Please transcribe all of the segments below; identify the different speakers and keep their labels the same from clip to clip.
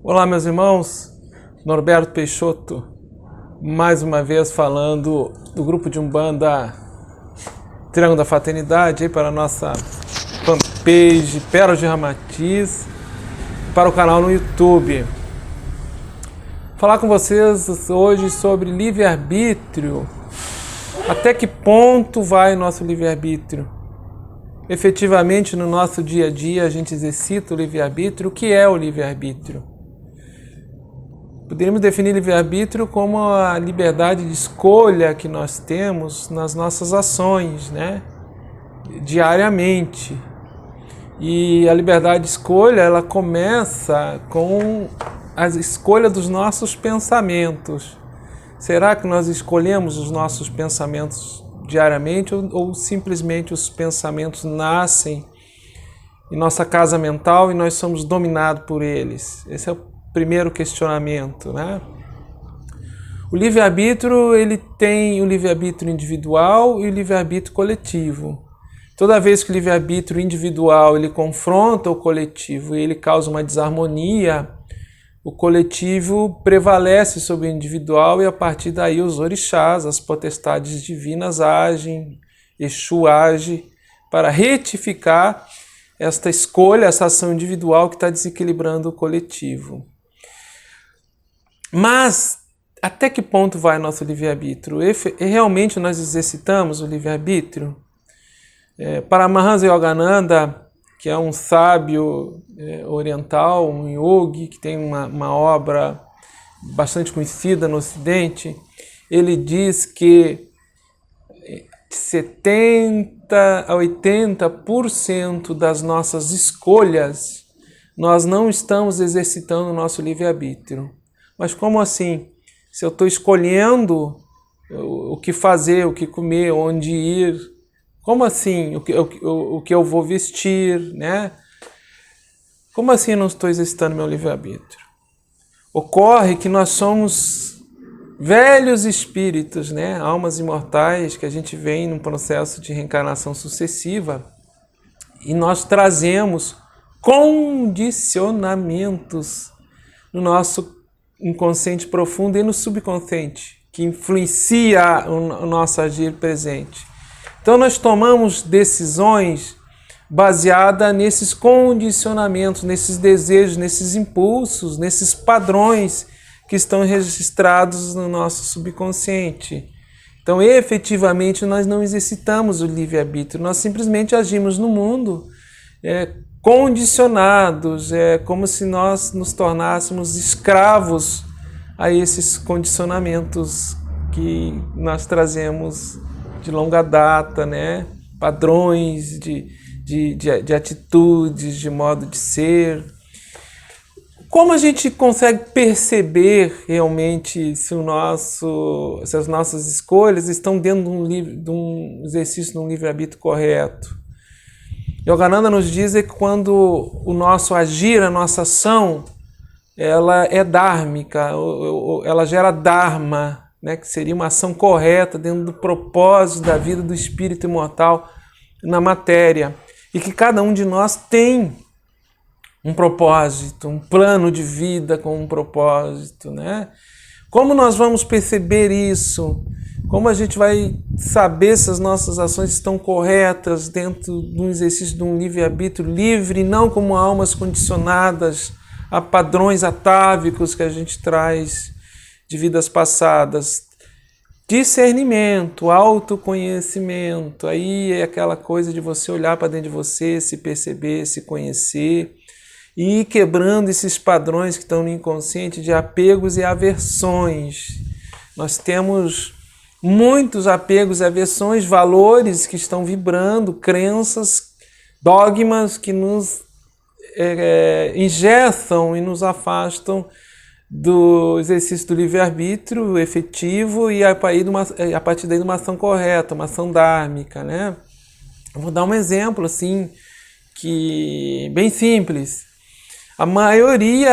Speaker 1: Olá, meus irmãos, Norberto Peixoto, mais uma vez falando do grupo de Umbanda Triângulo da Fraternidade, aí para a nossa fanpage Pérolas de Ramatiz, para o canal no YouTube. Falar com vocês hoje sobre livre-arbítrio. Até que ponto vai nosso livre-arbítrio? Efetivamente, no nosso dia a dia, a gente exercita o livre-arbítrio. O que é o livre-arbítrio? Poderíamos definir livre-arbítrio como a liberdade de escolha que nós temos nas nossas ações, né? Diariamente. E a liberdade de escolha, ela começa com a escolha dos nossos pensamentos. Será que nós escolhemos os nossos pensamentos diariamente ou simplesmente os pensamentos nascem em nossa casa mental e nós somos dominados por eles? Esse é o primeiro questionamento, né? O livre-arbítrio, ele tem o livre-arbítrio individual e o livre-arbítrio coletivo. Toda vez que o livre-arbítrio individual ele confronta o coletivo e ele causa uma desarmonia, o coletivo prevalece sobre o individual e a partir daí os orixás, as potestades divinas agem, Exu age para retificar esta escolha, essa ação individual que está desequilibrando o coletivo. Mas até que ponto vai nosso livre-arbítrio? Realmente nós exercitamos o livre-arbítrio? Paramahansa Yogananda, que é um sábio oriental, um yogi, que tem uma obra bastante conhecida no Ocidente, ele diz que 70% a 80% das nossas escolhas nós não estamos exercitando o nosso livre-arbítrio. Mas como assim? Se eu estou escolhendo o que fazer, o que comer, onde ir, como assim o que eu vou vestir, né? Como assim eu não estou exercitando meu livre-arbítrio? Ocorre que nós somos velhos espíritos, né? Almas imortais, que a gente vem num processo de reencarnação sucessiva e nós trazemos condicionamentos no nosso inconsciente profundo e no subconsciente, que influencia o nosso agir presente. Então nós tomamos decisões baseadas nesses condicionamentos, nesses desejos, nesses impulsos, nesses padrões que estão registrados no nosso subconsciente. Então, efetivamente, nós não exercitamos o livre-arbítrio, nós simplesmente agimos no mundo condicionados, como se nós nos tornássemos escravos a esses condicionamentos que nós trazemos de longa data, né? Padrões de atitudes, de modo de ser. Como a gente consegue perceber realmente se as nossas escolhas estão dentro de um exercício de um livre-arbítrio correto? Yogananda nos diz que quando o nosso agir, a nossa ação, ela é dharmica, ela gera dharma, né, que seria uma ação correta dentro do propósito da vida do espírito imortal na matéria. E que cada um de nós tem um propósito, um plano de vida com um propósito, né? Como nós vamos perceber isso? Como a gente vai saber se as nossas ações estão corretas dentro de um exercício de um livre-arbítrio livre, não como almas condicionadas a padrões atávicos que a gente traz de vidas passadas? Discernimento, autoconhecimento, aí é aquela coisa de você olhar para dentro de você, se perceber, se conhecer e ir quebrando esses padrões que estão no inconsciente de apegos e aversões. Nós temos muitos apegos e aversões, valores que estão vibrando, crenças, dogmas que nos engessam e nos afastam do exercício do livre-arbítrio efetivo e a partir daí de uma ação correta, uma ação dármica, né? Eu vou dar um exemplo assim, bem simples. A maioria,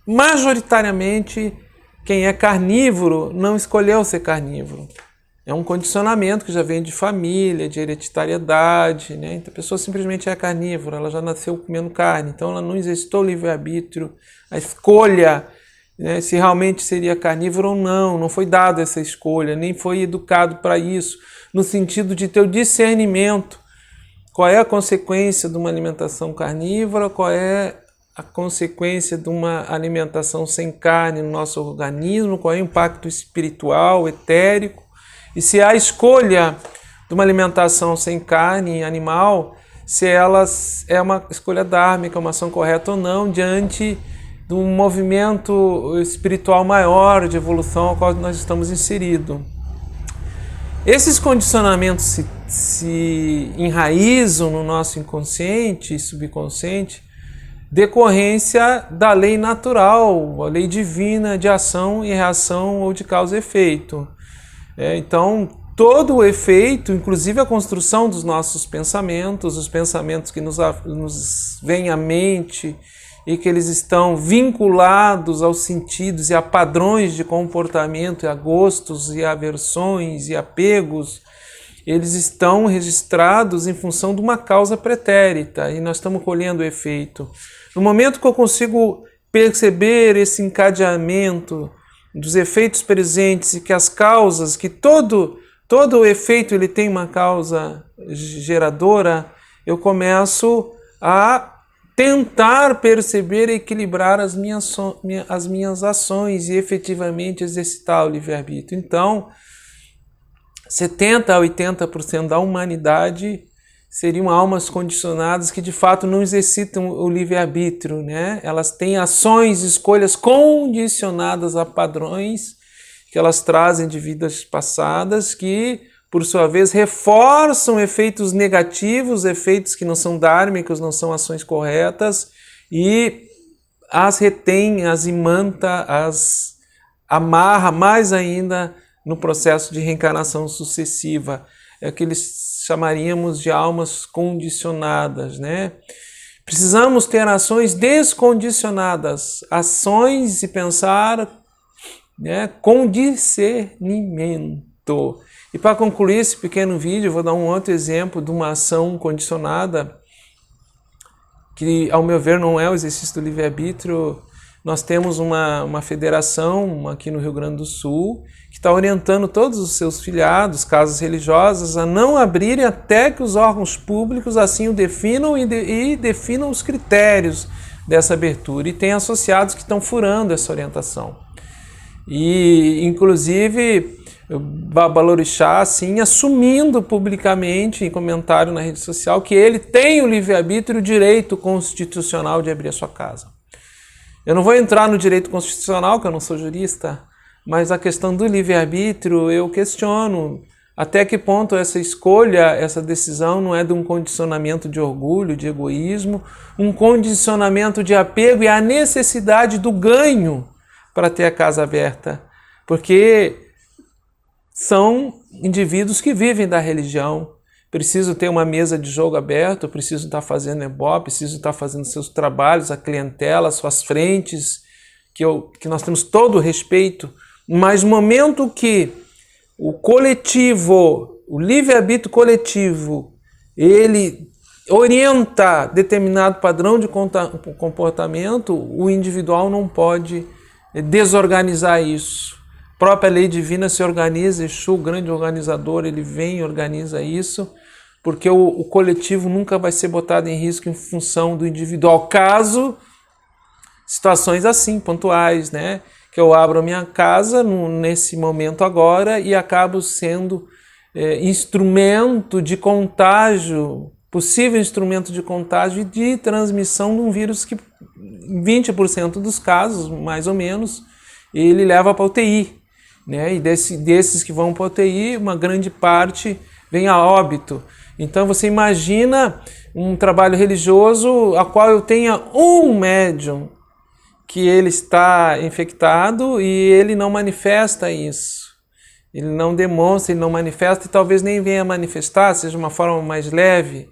Speaker 1: majoritariamente, quem é carnívoro não escolheu ser carnívoro. É um condicionamento que já vem de família, de hereditariedade, né? Então a pessoa simplesmente é carnívora, ela já nasceu comendo carne, então ela não exercitou o livre-arbítrio, a escolha, né, se realmente seria carnívoro ou não, não foi dada essa escolha, nem foi educado para isso, no sentido de ter o discernimento. Qual é a consequência de uma alimentação carnívora, qual é a consequência de uma alimentação sem carne no nosso organismo, qual é o impacto espiritual, etérico, e se a escolha de uma alimentação sem carne animal, se ela é uma escolha dármica, uma ação correta ou não, diante de um movimento espiritual maior de evolução ao qual nós estamos inseridos. Esses condicionamentos se enraizam no nosso inconsciente e subconsciente decorrência da lei natural, a lei divina de ação e reação ou de causa e efeito. Então, todo o efeito, inclusive a construção dos nossos pensamentos, os pensamentos que nos vêm à mente e que eles estão vinculados aos sentidos e a padrões de comportamento, e a gostos e aversões e apegos, eles estão registrados em função de uma causa pretérita e nós estamos colhendo o efeito. No momento que eu consigo perceber esse encadeamento dos efeitos presentes e que as causas, que todo o efeito ele tem uma causa geradora, eu começo a tentar perceber e equilibrar as minhas ações e efetivamente exercitar o livre-arbítrio. Então, 70% a 80% da humanidade seriam almas condicionadas que de fato não exercitam o livre-arbítrio, né? Elas têm ações, escolhas condicionadas a padrões que elas trazem de vidas passadas que, por sua vez, reforçam efeitos negativos, efeitos que não são dármicos, não são ações corretas, e as retém, as imanta, as amarra mais ainda no processo de reencarnação sucessiva. É o que eles chamaríamos de almas condicionadas, né? Precisamos ter ações descondicionadas, ações e pensar, né, com discernimento. E para concluir esse pequeno vídeo, eu vou dar um outro exemplo de uma ação condicionada, que, ao meu ver, não é o exercício do livre-arbítrio. Nós temos uma federação aqui no Rio Grande do Sul que está orientando todos os seus filiados, casas religiosas, a não abrirem até que os órgãos públicos assim o definam e definam os critérios dessa abertura. E tem associados que estão furando essa orientação. E, inclusive, o Babalorixá, assim, assumindo publicamente, em comentário na rede social, que ele tem o livre-arbítrio e o direito constitucional de abrir a sua casa. Eu não vou entrar no direito constitucional, que eu não sou jurista, mas a questão do livre-arbítrio eu questiono até que ponto essa escolha, essa decisão não é de um condicionamento de orgulho, de egoísmo, um condicionamento de apego e a necessidade do ganho para ter a casa aberta, porque são indivíduos que vivem da religião. Preciso ter uma mesa de jogo aberta, preciso estar fazendo ebó, preciso estar fazendo seus trabalhos, a clientela, suas frentes, que nós temos todo o respeito, mas no momento que o coletivo, o livre-arbítrio coletivo, ele orienta determinado padrão de comportamento, o individual não pode desorganizar isso. A própria lei divina se organiza, Exu, o grande organizador, ele vem e organiza isso, porque o coletivo nunca vai ser botado em risco em função do individual. Caso situações assim, pontuais, né? Que eu abro a minha casa nesse momento agora e acabo sendo instrumento de contágio, possível instrumento de contágio e de transmissão de um vírus que, em 20% dos casos, mais ou menos, ele leva para a UTI. Né? E desses que vão para a UTI, uma grande parte vem a óbito. Então você imagina um trabalho religioso a qual eu tenha um médium que ele está infectado e ele não manifesta isso. Ele não demonstra, ele não manifesta e talvez nem venha manifestar, seja uma forma mais leve.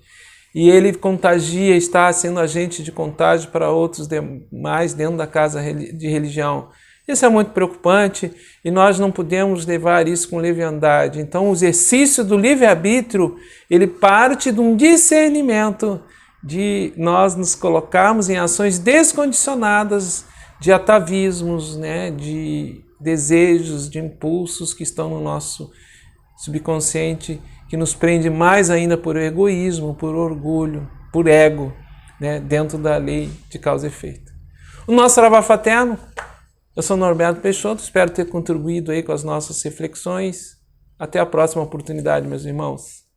Speaker 1: E ele contagia, está sendo agente de contágio para outros demais dentro da casa de religião. Isso é muito preocupante e nós não podemos levar isso com leviandade. Então, o exercício do livre-arbítrio, ele parte de um discernimento de nós nos colocarmos em ações descondicionadas de atavismos, né, de desejos, de impulsos que estão no nosso subconsciente, que nos prende mais ainda por egoísmo, por orgulho, por ego, né, dentro da lei de causa e efeito. O nosso trabalho fraterno, eu sou Norberto Peixoto, espero ter contribuído aí com as nossas reflexões. Até a próxima oportunidade, meus irmãos.